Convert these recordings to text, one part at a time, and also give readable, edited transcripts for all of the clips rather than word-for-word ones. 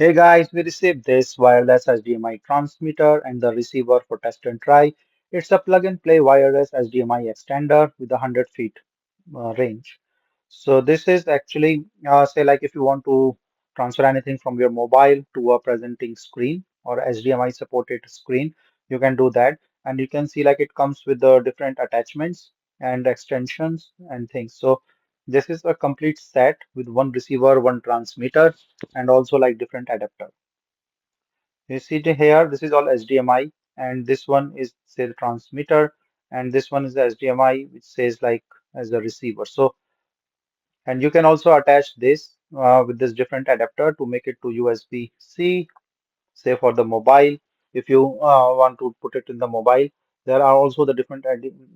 Hey guys, we received this wireless HDMI transmitter and the receiver for test and try. It's a plug and play wireless HDMI extender with a 100 feet range. So this is actually, say like if you want to transfer anything from your mobile to a presenting screen or HDMI supported screen, you can do that. And you can see like it comes with the different attachments and extensions and things. So this is a complete set with one receiver, one transmitter, and also like different adapter. You see here, this is all HDMI, and this one is say the transmitter, and this one is the HDMI, which says like as a receiver. So, and you can also attach this with this different adapter to make it to USB-C, say for the mobile. If you want to put it in the mobile, there are also the different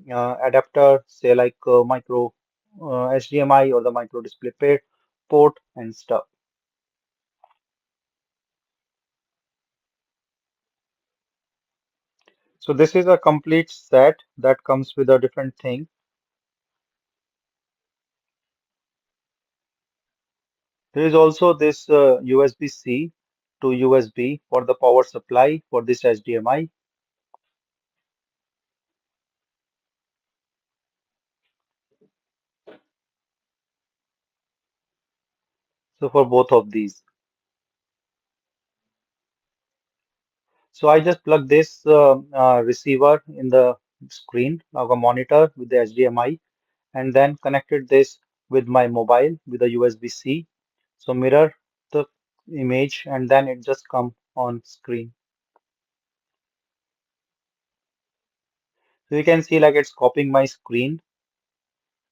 adapter, say like micro HDMI or the micro display port and stuff. So this is a complete set that comes with a different thing. There is also this USB-C to USB for the power supply for this HDMI. So for both of these. So I just plug this receiver in the screen of a monitor with the HDMI and then connected this with my mobile with a USB-C. So mirror the image and then it just come on screen. So you can see like it's copying my screen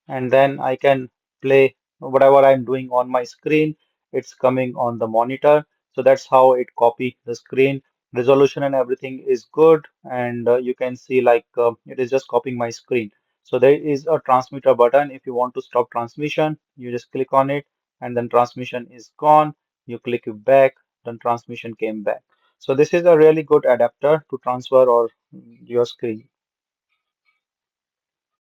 and then I can play whatever I'm doing on my screen. It's coming on the monitor. So that's how it copy the screen. Resolution and everything is good, and you can see like it is just copying my screen. So there is a transmitter button. If you want to stop transmission, you just click on it, and then transmission is gone. You click it back, then transmission came back. So this is a really good adapter to transfer or your screen.